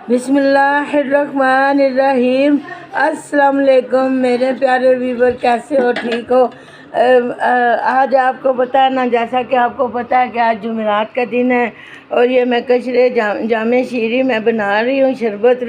बिस्मिल्लाहिर्रहमानिर्रहीम। अस्सलाम वालेकुम मेरे प्यारे व्यूवर, कैसे हो? ठीक हो? आज आपको पता है ना, जैसा कि आपको पता है कि आज जुमेरात का दिन है और ये मैं कशरे जामे शीरी में बना रही हूँ शरबत।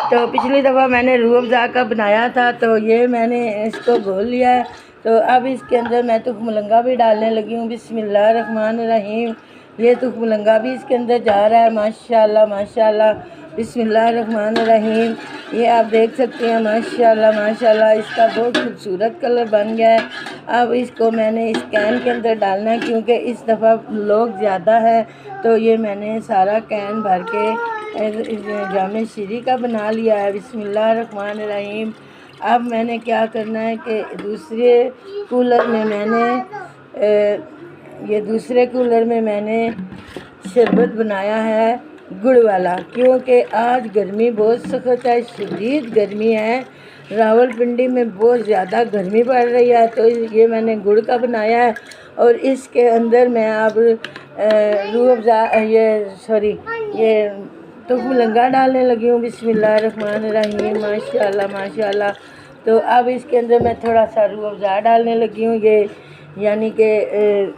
तो पिछली दफ़ा मैंने रूह अफ़ज़ा का बनाया था, तो ये मैंने इसको घोल लिया है। तो अब इसके अंदर मैं तुखमलंगा भी डालने लगी हूँ। बिस्मिल्लाहिर्रहमानिर्रहीम। ये तुखमलंगा भी इसके अंदर जा रहा है। माशाल्लाह माशाल्लाह। बिस्मिल्लाहिर्रहमानिर्रहीम। ये आप देख सकते हैं, माशाल्लाह माशाल्लाह, इसका बहुत खूबसूरत कलर बन गया है। अब इसको मैंने इस कैन के अंदर डालना है, क्योंकि इस दफ़ा लोग ज़्यादा है, तो ये मैंने सारा कैन भर के जामे शीरी का बना लिया है। बिस्मिल्लाहिर्रहमानिर्रहीम। अब मैंने क्या करना है कि दूसरे कूलर में मैंने शरबत बनाया है गुड़ वाला, क्योंकि आज गर्मी बहुत सख्त है, शदीद गर्मी है। रावलपिंडी में बहुत ज़्यादा गर्मी पड़ रही है, तो ये मैंने गुड़ का बनाया है। और इसके अंदर मैं अब रूह अफ़ज़ा ये तुखमलंगा डालने लगी हूँ। बिस्मिल्लाहिर्रहमानिर्रहीम। माशाल्लाह माशाल्लाह। तो अब इसके अंदर मैं थोड़ा सा रूह अफ़ज़ा डालने लगी हूँ, ये यानी कि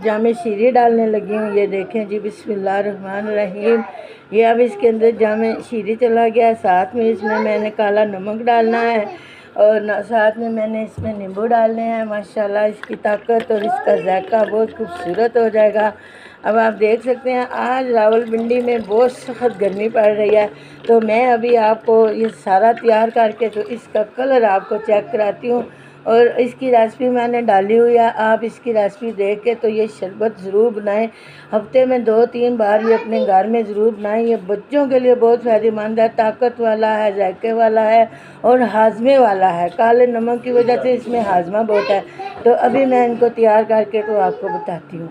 जामे शीरी डालने लगी हूँ। ये देखें जी, बिस्मिल्लाहिर्रहमानिर्रहीम। ये अब इसके अंदर जामे शीरी चला गया। साथ में इसमें मैंने काला नमक डालना है और साथ में मैंने इसमें नींबू डालने हैं। माशाल्लाह, इसकी ताकत और इसका जायका बहुत खूबसूरत हो जाएगा। अब आप देख सकते हैं, आज रावलपिंडी में बहुत सख्त गर्मी पड़ रही है, तो मैं अभी आपको ये सारा तैयार करके तो इसका कलर आपको चेक कराती हूँ। और इसकी रेसिपी मैंने डाली हुई है, आप इसकी रेसिपी देख के तो ये शरबत ज़रूर बनाएं। हफ्ते में 2-3 बार ये अपने घर में ज़रूर बनाएं। ये बच्चों के लिए बहुत फ़ायदेमंद है, ताकत वाला है, जायके वाला है और हाजमे वाला है। काले नमक की वजह से इसमें हाजमा बहुत है। तो अभी मैं इनको तैयार करके तो आपको बताती हूँ।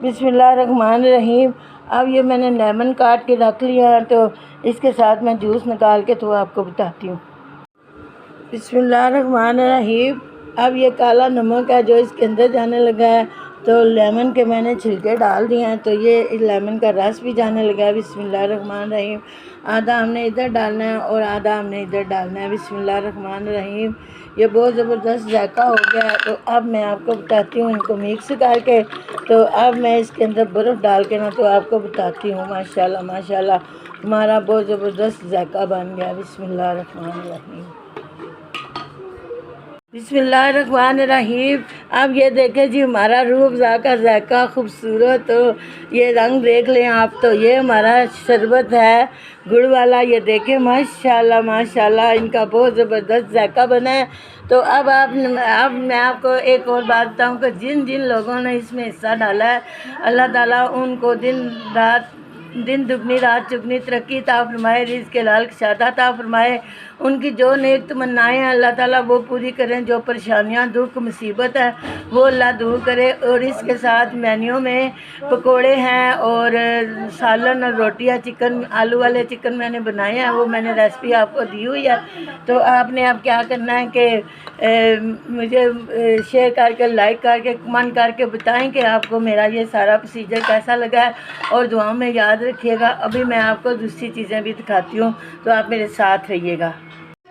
बिस्मिल्लाहिर्रहमानिर्रहीम। अब ये मैंने लेमन काट के रख लिया है, तो इसके साथ मैं जूस निकाल के तो आपको बताती हूँ। बिस्मिल्लाहिर्रहमानिर्रहीम। अब ये काला नमक है जो इसके अंदर जाने लगा है, तो लेमन के मैंने छिलके डाल दिए हैं, तो ये लेमन का रस भी जाने लगा है। बिस्मिल्लाहिर्रहमानिर्रहीम। आधा हमने इधर डालना है और आधा हमने इधर डालना है। बिस्मिल्लाहिर्रहमानिर्रहीम। ये बहुत ज़बरदस्त जायका हो गया है। तो अब मैं आपको बताती हूँ इनको मिक्स करके। तो अब मैं इसके अंदर बर्फ़ डाल के ना तो आपको बताती हूँ। माशाल्लाह माशाल्लाह, हमारा बहुत ज़बरदस्त जायका बन गया। बिस्मिल्लाहिर्रहमानिर्रहीम। बिस्मिल्लाहिर्रहमानिर्रहीम। अब ये देखें जी, हमारा रूह अफ़ज़ा का जायका खूबसूरत, तो ये रंग देख लें आप, तो ये हमारा शरबत है गुड़ वाला। ये देखें, माशाल्लाह माशाल्लाह, इनका बहुत ज़बरदस्त जायका बना है। तो अब मैं आपको एक और बात बताऊँ कि जिन जिन लोगों ने इसमें हिस्सा डाला है, अल्लाह ताला उनको दिन दुगनी रात चुगनी तरक्की ता फरमाए, रिज़्क़ हलाल शादा ता फरमाए। उनकी जो नेक तमन्नाएँ हैं अल्लाह ताला वो पूरी करें। जो परेशानियां, दुख, मुसीबत है वो अल्लाह दूर करे। और इसके साथ मेन्यू में पकोड़े हैं और सालन और रोटियां, चिकन, आलू वाले चिकन मैंने बनाए हैं, वो मैंने रेसिपी आपको दी हुई है। तो आपने अब क्या करना है कि मुझे शेयर करके, लाइक करके, कमेंट करके बताएं कि आपको मेरा ये सारा प्रोसीजर कैसा लगा है, और दुआओं में याद रखिएगा। अभी मैं आपको दूसरी चीज़ें भी दिखाती हूँ, तो आप मेरे साथ रहिएगा।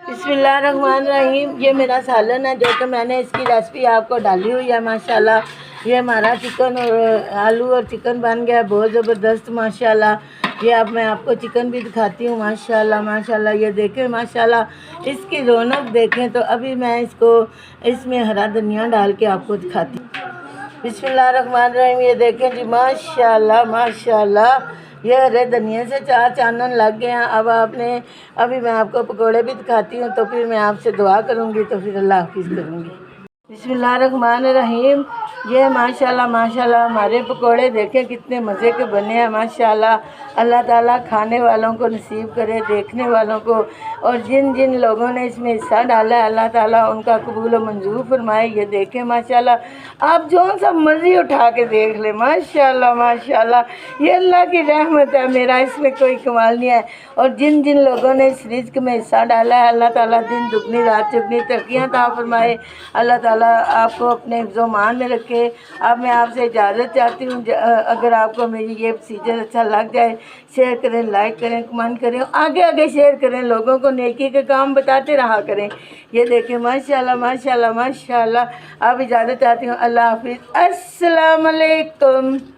बिस्मिल्लाहिर्रहमानिर्रहीम। ये मेरा सालन है जो कि मैंने इसकी रेसिपी आपको डाली हुई है। माशाल्लाह, ये हमारा चिकन और आलू और चिकन बन गया बहुत ज़बरदस्त माशाल्लाह। ये अब मैं आपको चिकन भी दिखाती हूँ। माशाल्लाह माशाल्लाह, ये देखें माशाल्लाह, इसकी रौनक देखें। तो अभी मैं इसमें हरा धनिया डाल के आपको दिखाती हूँ। बिस्मिल्लाहिर्रहमानिर्रहीम। ये देखें जी, माशाल्लाह माशाल्लाह, ये हरे धनिया से 4 चानन लग गए हैं। अभी मैं आपको पकोड़े भी दिखाती हूँ, तो फिर मैं आपसे दुआ करूँगी, तो फिर अल्लाह हाफिज़ करूँगी। बिस्मिल्लाहिर्रहमानिर्रहीम। ये माशाल्लाह माशाल्लाह, हमारे पकोड़े देखें कितने मज़े के बने हैं। माशाल्लाह, अल्लाह ताला खाने वालों को नसीब करे, देखने वालों को। और जिन जिन लोगों ने इसमें हिस्सा डाला है अल्लाह ताला उनका कबूल और मंजूर फरमाए। ये देखें माशाल्लाह, आप जो सा मर्ज़ी उठा के देख लें। माशाल्लाह माशाल्लाह, ये अल्लाह की रहमत है, मेरा इसमें कोई कमाल नहीं है। और जिन जिन लोगों ने इस रिज़्क़ में हिस्सा डाला है अल्लाह ताला दिन दुगनी रात चुगनी तरक्कियाँ अता फरमाए। अल्लाह ताला ताला आपको अपने हिफ्ज़-ओ-मान में रखे। अब मैं आपसे इजाज़त चाहती हूँ। अगर आपको मेरी ये प्रोसीजर अच्छा लग जाए, शेयर करें, लाइक करें, कमेंट करें, आगे आगे शेयर करें, लोगों को नेकी के काम बताते रहा करें। ये देखें माशाल्लाह माशाल्लाह माशाल्लाह। अब इजाज़त चाहती हूँ। अल्लाह हाफ़िज़। अस्सलाम वालेकुम।